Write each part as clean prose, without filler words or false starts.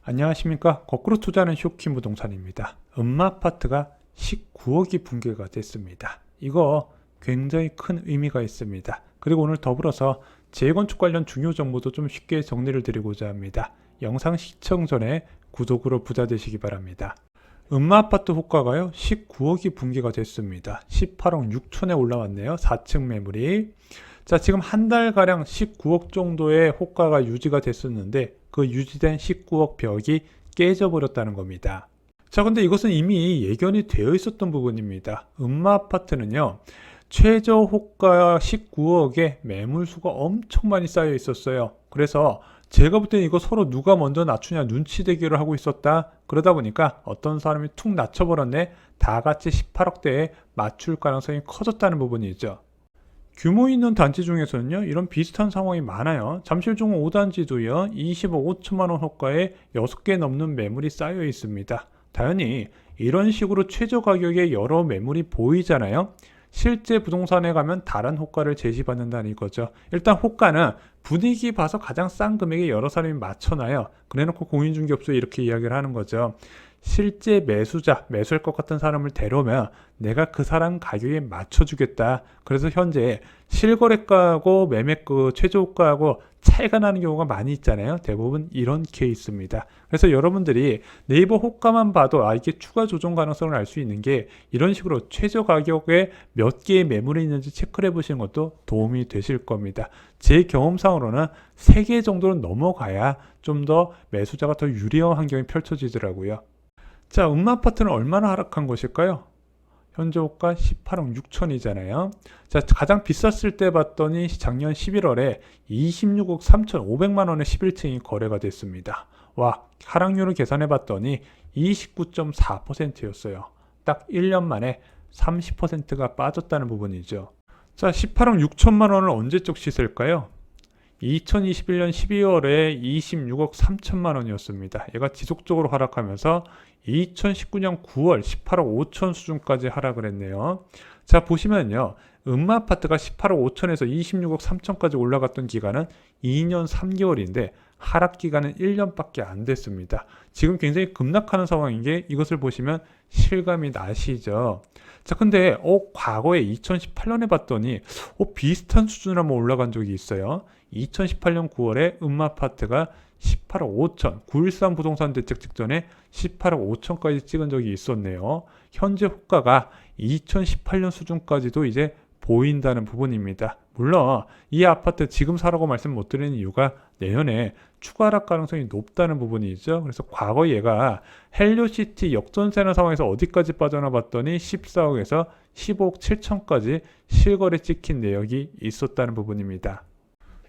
안녕하십니까. 거꾸로 투자하는 쇼킹 부동산입니다. 음마아파트가 19억이 붕괴가 됐습니다. 이거 굉장히 큰 의미가 있습니다. 그리고 오늘 더불어서 재건축 관련 중요 정보도 좀 쉽게 정리를 드리고자 합니다. 영상 시청 전에 구독으로 부자 되시기 바랍니다. 음마아파트 호가가요 19억이 붕괴가 됐습니다. 18억 6천에 올라왔네요. 4층 매물이. 자, 지금 한 달가량 19억 정도의 호가가 유지가 됐었는데 그 유지된 19억 벽이 깨져버렸다는 겁니다. 자, 근데 이것은 이미 예견이 되어 있었던 부분입니다. 음마아파트는요 최저 호가 19억에 매물수가 엄청 많이 쌓여 있었어요. 그래서 제가 볼 때는 이거 서로 누가 먼저 낮추냐 눈치 대결을 하고 있었다. 그러다 보니까 어떤 사람이 툭 낮춰버렸네. 다 같이 18억대에 맞출 가능성이 커졌다는 부분이죠. 규모 있는 단지 중에서는요 이런 비슷한 상황이 많아요. 잠실중흥 5단지도요 20억 5천만원 호가에 6개 넘는 매물이 쌓여 있습니다. 당연히 이런 식으로 최저 가격에 여러 매물이 보이잖아요. 실제 부동산에 가면 다른 호가를 제시받는다는 이거죠. 일단 호가는 분위기 봐서 가장 싼 금액에 여러 사람이 맞춰놔요. 그래놓고 공인중개업소에 이렇게 이야기를 하는 거죠. 실제 매수자, 매수할 것 같은 사람을 데려오면 내가 그 사람 가격에 맞춰주겠다. 그래서 현재 실거래가하고 매매가 최저호가하고 차이가 나는 경우가 많이 있잖아요. 대부분 이런 케이스입니다. 그래서 여러분들이 네이버 호가만 봐도 이게 추가 조정 가능성을 알 수 있는 게 이런 식으로 최저 가격에 몇 개의 매물이 있는지 체크를 해보시는 것도 도움이 되실 겁니다. 제 경험상으로는 3개 정도는 넘어가야 좀 더 매수자가 더 유리한 환경이 펼쳐지더라고요. 자, 음마아파트는 얼마나 하락한 것일까요? 현재 호가 18억 6천이잖아요. 자, 가장 비쌌을 때 봤더니 작년 11월에 26억 3,500만원에 11층이 거래가 됐습니다. 와, 하락률을 계산해 봤더니 29.4%였어요. 딱 1년 만에 30%가 빠졌다는 부분이죠. 자, 18억 6천만원을 언제적 시세일까요? 2021년 12월에 26억 3천만 원이었습니다. 얘가 지속적으로 하락하면서 2019년 9월 18억 5천 수준까지 하락을 했네요. 자, 보시면요. 음마아파트가 18억 5천에서 26억 3천까지 올라갔던 기간은 2년 3개월인데 하락 기간은 1년밖에 안 됐습니다. 지금 굉장히 급락하는 상황인 게 이것을 보시면 실감이 나시죠. 자, 근데 과거에 2018년에 봤더니 비슷한 수준으로 한번 올라간 적이 있어요. 2018년 9월에 음마아파트가 18억 5천, 9.13 부동산 대책 직전에 18억 5천까지 찍은 적이 있었네요. 현재 호가가 2018년 수준까지도 이제 보인다는 부분입니다. 물론 이 아파트 지금 사라고 말씀 못 드리는 이유가 내년에 추가 하락 가능성이 높다는 부분이죠. 그래서 과거 얘가 헬리오시티 역전세나 상황에서 어디까지 빠져나 봤더니 14억에서 15억 7천까지 실거래 찍힌 내역이 있었다는 부분입니다.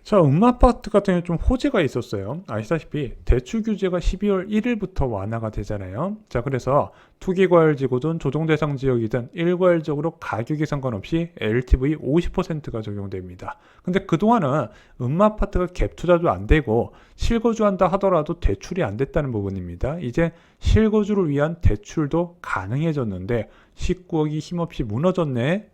자, 음마아파트 같은 경우는 좀 호재가 있었어요. 아시다시피 대출 규제가 12월 1일부터 완화가 되잖아요. 자, 그래서 투기과열지구든 조정대상 지역이든 일괄적으로 가격에 상관없이 LTV 50%가 적용됩니다. 근데 그동안은 음마아파트가 갭 투자도 안 되고 실거주한다 하더라도 대출이 안 됐다는 부분입니다. 이제 실거주를 위한 대출도 가능해졌는데 19억이 힘없이 무너졌네.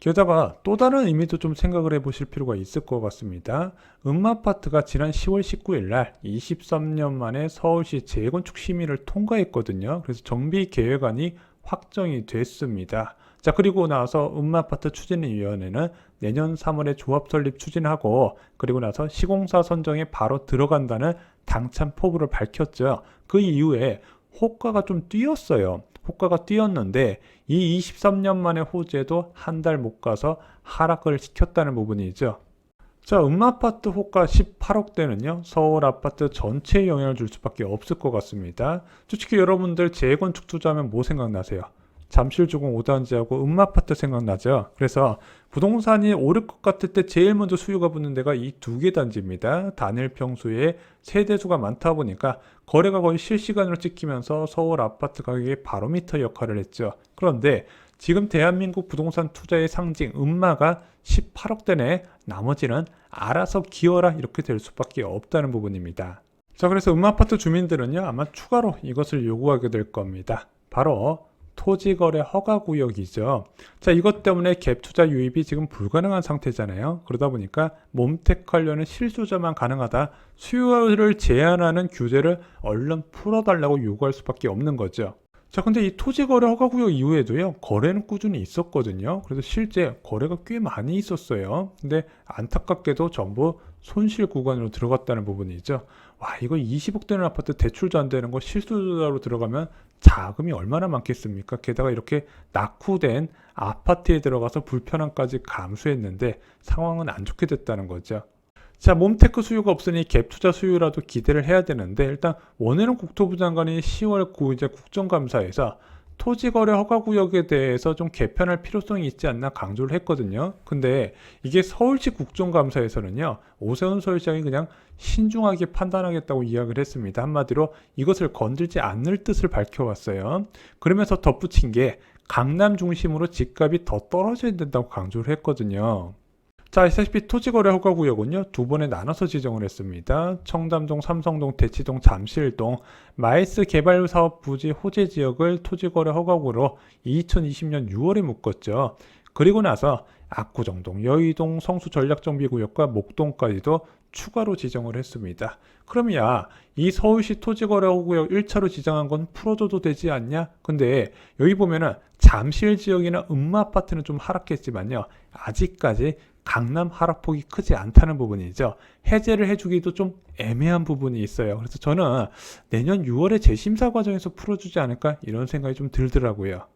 게다가 또 다른 의미도 좀 생각을 해보실 필요가 있을 것 같습니다. 음마아파트가 지난 10월 19일 날 23년 만에 서울시 재건축 심의를 통과했거든요. 그래서 정비계획안이 확정이 됐습니다. 자, 그리고 나서 음마아파트 추진위원회는 내년 3월에 조합 설립 추진하고 그리고 나서 시공사 선정에 바로 들어간다는 당찬 포부를 밝혔죠. 그 이후에 호가가 좀 뛰었어요. 호가가 뛰었는데 이 23년 만의 호재도 한 달 못 가서 하락을 시켰다는 부분이죠. 자, 음마아파트 호가 18억대는요 서울 아파트 전체에 영향을 줄 수밖에 없을 것 같습니다. 솔직히 여러분들 재건축 투자하면 뭐 생각나세요? 잠실중흥 5단지하고 음마아파트 생각나죠. 그래서 부동산이 오를 것 같을 때 제일 먼저 수요가 붙는 데가 이 2개 단지입니다. 단일 평수에 세대수가 많다 보니까 거래가 거의 실시간으로 찍히면서 서울 아파트 가격의 바로미터 역할을 했죠. 그런데 지금 대한민국 부동산 투자의 상징 음마가 18억대네. 나머지는 알아서 기어라 이렇게 될 수밖에 없다는 부분입니다. 자, 그래서 음마아파트 주민들은요 아마 추가로 이것을 요구하게 될 겁니다. 바로 토지거래 허가구역이죠. 자, 이것 때문에 갭투자 유입이 지금 불가능한 상태잖아요. 그러다 보니까 몸택 관련은 실수요자만 가능하다. 수요를 제한하는 규제를 얼른 풀어달라고 요구할 수밖에 없는 거죠. 자, 근데 이 토지거래 허가구역 이후에도요, 거래는 꾸준히 있었거든요. 그래서 실제 거래가 꽤 많이 있었어요. 근데 안타깝게도 전부 손실 구간으로 들어갔다는 부분이죠. 와, 이거 20억 되는 아파트 대출도 안 되는 거 실수요자로 들어가면 자금이 얼마나 많겠습니까? 게다가 이렇게 낙후된 아파트에 들어가서 불편함까지 감수했는데 상황은 안 좋게 됐다는 거죠. 자, 몸테크 수요가 없으니 갭 투자 수요라도 기대를 해야 되는데, 일단 원희룡 국토부 장관이 10월 9일 국정감사에서 토지거래 허가구역에 대해서 좀 개편할 필요성이 있지 않나 강조를 했거든요. 근데 이게 서울시 국정감사에서는요, 오세훈 서울시장이 그냥 신중하게 판단하겠다고 이야기를 했습니다. 한마디로 이것을 건들지 않을 뜻을 밝혀왔어요. 그러면서 덧붙인 게 강남 중심으로 집값이 더 떨어져야 된다고 강조를 했거든요. 자, 아시다시피 토지거래 허가구역은요, 두 번에 나눠서 지정을 했습니다. 청담동, 삼성동, 대치동, 잠실동, 마이스 개발사업 부지 호재 지역을 토지거래 허가구로 2020년 6월에 묶었죠. 그리고 나서 압구정동, 여의동, 성수 전략정비구역과 목동까지도 추가로 지정을 했습니다. 그럼 야, 이 서울시 토지거래 허가구역 1차로 지정한 건 풀어줘도 되지 않냐? 근데 여기 보면은 잠실 지역이나 음마아파트는 좀 하락했지만요, 아직까지 강남 하락폭이 크지 않다는 부분이죠. 해제를 해주기도 좀 애매한 부분이 있어요. 그래서 저는 내년 6월에 재심사 과정에서 풀어주지 않을까 이런 생각이 좀 들더라고요.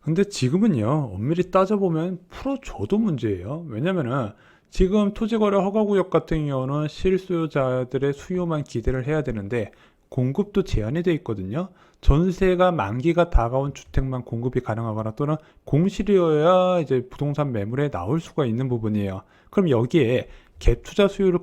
근데 지금은요, 엄밀히 따져보면 풀어줘도 문제예요. 왜냐면은 지금 토지거래 허가구역 같은 경우는 실수요자들의 수요만 기대를 해야 되는데 공급도 제한이 돼 있거든요. 전세가 만기가 다가온 주택만 공급이 가능하거나 또는 공실이어야 이제 부동산 매물에 나올 수가 있는 부분이에요. 그럼 여기에 갭 투자 수요를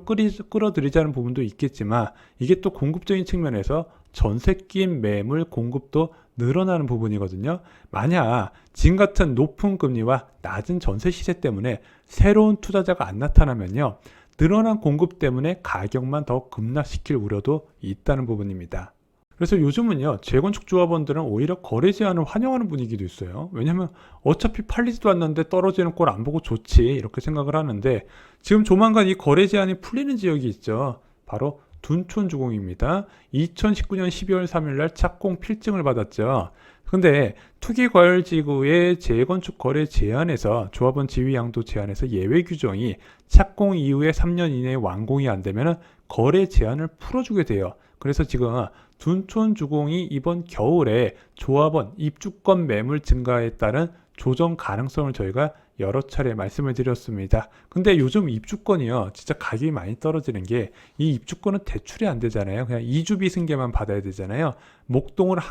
끌어들이자는 부분도 있겠지만 이게 또 공급적인 측면에서 전세 끼인 매물 공급도 늘어나는 부분이거든요. 만약 지금 같은 높은 금리와 낮은 전세 시세 때문에 새로운 투자자가 안 나타나면요, 늘어난 공급 때문에 가격만 더 급락시킬 우려도 있다는 부분입니다. 그래서 요즘은요, 재건축 조합원들은 오히려 거래 제한을 환영하는 분위기도 있어요. 왜냐면 어차피 팔리지도 않는데 떨어지는 꼴 안 보고 좋지 이렇게 생각을 하는데, 지금 조만간 이 거래 제한이 풀리는 지역이 있죠. 바로 둔촌주공입니다. 2019년 12월 3일 날 착공 필증을 받았죠. 근데 투기과열지구의 재건축 거래 제한에서 조합원 지위 양도 제한에서 예외 규정이 착공 이후에 3년 이내에 완공이 안 되면 거래 제한을 풀어주게 돼요. 그래서 지금 둔촌주공이 이번 겨울에 조합원 입주권 매물 증가에 따른 조정 가능성을 저희가 여러 차례 말씀을 드렸습니다. 근데 요즘 입주권이요, 진짜 가격이 많이 떨어지는 게, 이 입주권은 대출이 안 되잖아요. 그냥 이주비 승계만 받아야 되잖아요. 목돈을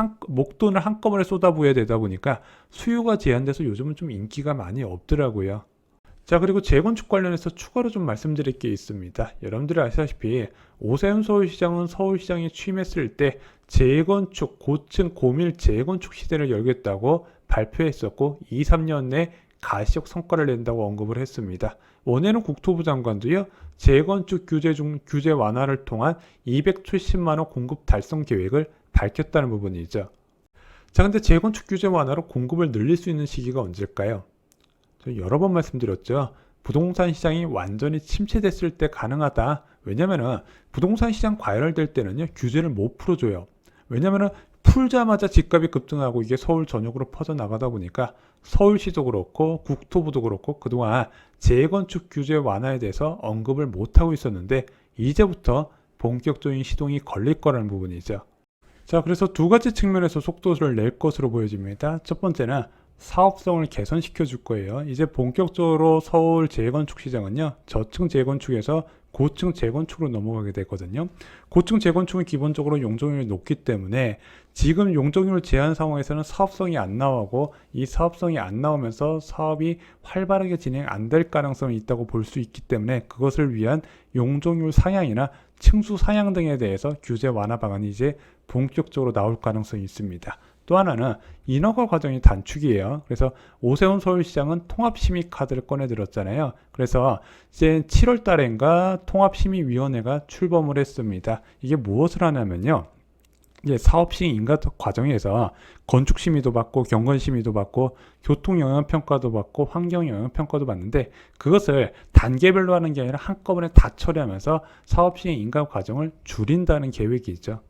한꺼번에 쏟아부어야 되다 보니까 수요가 제한돼서 요즘은 좀 인기가 많이 없더라고요. 자, 그리고 재건축 관련해서 추가로 좀 말씀드릴 게 있습니다. 여러분들이 아시다시피 오세훈 서울시장은 서울시장이 취임했을 때 재건축, 고층 고밀 재건축 시대를 열겠다고 발표했었고 2, 3년 내 가시적 성과를 낸다고 언급을 했습니다. 원희룡 국토부 장관도요, 재건축 규제 완화를 통한 270만 원 공급 달성 계획을 밝혔다는 부분이죠. 자, 근데 재건축 규제 완화로 공급을 늘릴 수 있는 시기가 언제일까요? 여러 번 말씀드렸죠. 부동산 시장이 완전히 침체됐을 때 가능하다. 왜냐면은 부동산 시장 과열될 때는요, 규제를 못 풀어줘요. 왜냐면은 풀자마자 집값이 급등하고 이게 서울 전역으로 퍼져나가다 보니까 서울시도 그렇고 국토부도 그렇고 그동안 재건축 규제 완화에 대해서 언급을 못하고 있었는데 이제부터 본격적인 시동이 걸릴 거라는 부분이죠. 자, 그래서 두 가지 측면에서 속도를 낼 것으로 보여집니다. 첫 번째는 사업성을 개선시켜 줄 거예요. 이제 본격적으로 서울 재건축 시장은요, 저층 재건축에서 고층 재건축으로 넘어가게 되거든요. 고층 재건축은 기본적으로 용적률이 높기 때문에 지금 용적률 제한 상황에서는 사업성이 안 나오고, 이 사업성이 안 나오면서 사업이 활발하게 진행 안 될 가능성이 있다고 볼 수 있기 때문에 그것을 위한 용적률 상향이나 층수 상향 등에 대해서 규제 완화 방안이 이제 본격적으로 나올 가능성이 있습니다. 또 하나는 인허가 과정이 단축이에요. 그래서 오세훈 서울시장은 통합심의 카드를 꺼내 들었잖아요. 그래서 이제 7월 달인가 통합심의위원회가 출범을 했습니다. 이게 무엇을 하냐면요, 이제 사업 시행 인가 과정에서 건축 심의도 받고 경관 심의도 받고 교통 영향 평가도 받고 환경 영향 평가도 받는데 그것을 단계별로 하는 게 아니라 한꺼번에 다 처리하면서 사업 시행 인가 과정을 줄인다는 계획이죠.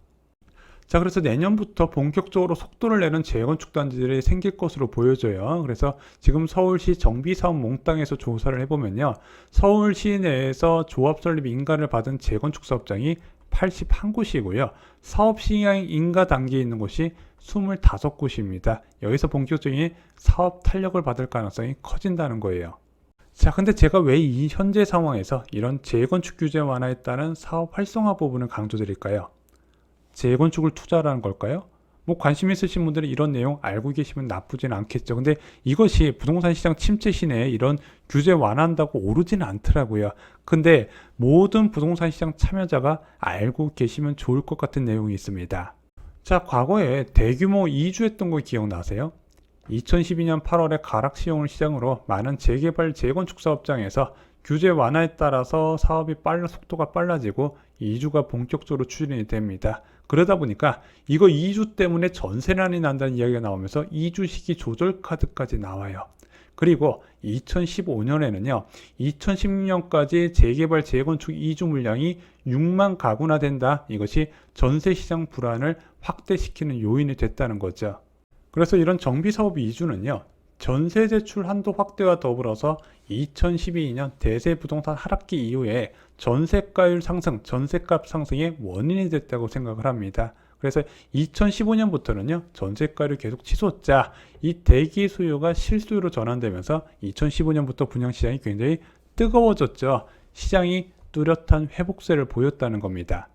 자, 그래서 내년부터 본격적으로 속도를 내는 재건축 단지들이 생길 것으로 보여져요. 그래서 지금 서울시 정비사업 몽땅에서 조사를 해보면요. 서울시 내에서 조합 설립 인가를 받은 재건축 사업장이 81곳이고요. 사업 시행 인가 단계에 있는 곳이 25곳입니다. 여기서 본격적인 사업 탄력을 받을 가능성이 커진다는 거예요. 자, 근데 제가 왜 이 현재 상황에서 이런 재건축 규제 완화에 따른 사업 활성화 부분을 강조드릴까요? 재건축을 투자라는 걸까요? 뭐 관심 있으신 분들은 이런 내용 알고 계시면 나쁘진 않겠죠. 근데 이것이 부동산 시장 침체 시내에 이런 규제 완화한다고 오르지는 않더라고요. 근데 모든 부동산 시장 참여자가 알고 계시면 좋을 것 같은 내용이 있습니다. 자, 과거에 대규모 이주했던 거 기억나세요? 2012년 8월에 가락 시용을 시작으로 많은 재개발 재건축 사업장에서 규제 완화에 따라서 사업이 속도가 빨라지고 이주가 본격적으로 추진이 됩니다. 그러다 보니까 이거 이주 때문에 전세난이 난다는 이야기가 나오면서 이주 시기 조절 카드까지 나와요. 그리고 2015년에는요, 2016년까지 재개발 재건축 이주 물량이 6만 가구나 된다. 이것이 전세 시장 불안을 확대시키는 요인이 됐다는 거죠. 그래서 이런 정비사업 이주는요, 전세 대출 한도 확대와 더불어서 2012년 대세 부동산 하락기 이후에 전세가율 상승, 전세값 상승의 원인이 됐다고 생각을 합니다. 그래서 2015년부터는요, 전세가율이 계속 치솟자 이 대기 수요가 실수요로 전환되면서 2015년부터 분양시장이 굉장히 뜨거워졌죠. 시장이 뚜렷한 회복세를 보였다는 겁니다.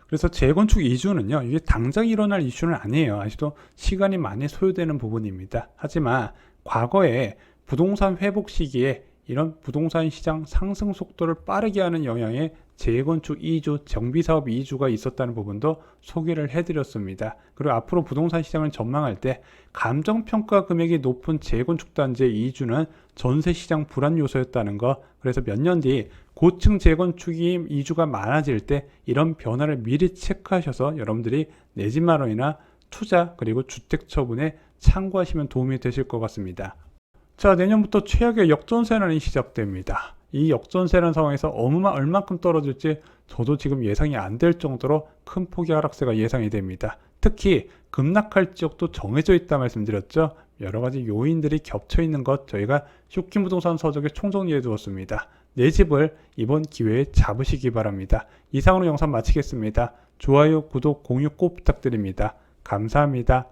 그래서 재건축 이주는요, 이게 당장 일어날 이슈는 아니에요. 아직도 시간이 많이 소요되는 부분입니다. 하지만 과거에 부동산 회복 시기에 이런 부동산 시장 상승 속도를 빠르게 하는 영향의 재건축 이주, 정비사업 이주가 있었다는 부분도 소개를 해드렸습니다. 그리고 앞으로 부동산 시장을 전망할 때 감정평가 금액이 높은 재건축 단지의 이주는 전세시장 불안 요소였다는 거, 그래서 몇 년 뒤 고층 재건축이 이주가 많아질 때 이런 변화를 미리 체크하셔서 여러분들이 내 집 마련이나 투자 그리고 주택 처분에 참고하시면 도움이 되실 것 같습니다. 자, 내년부터 최악의 역전세난이 시작됩니다. 이 역전세난 상황에서 얼만큼 떨어질지 저도 지금 예상이 안 될 정도로 큰 폭의 하락세가 예상이 됩니다. 특히 급락할 지역도 정해져 있다 말씀드렸죠. 여러 가지 요인들이 겹쳐 있는 것 저희가 쇼킹 부동산 서적에 총정리해 두었습니다. 내 집을 이번 기회에 잡으시기 바랍니다. 이상으로 영상 마치겠습니다. 좋아요, 구독, 공유 꼭 부탁드립니다. 감사합니다.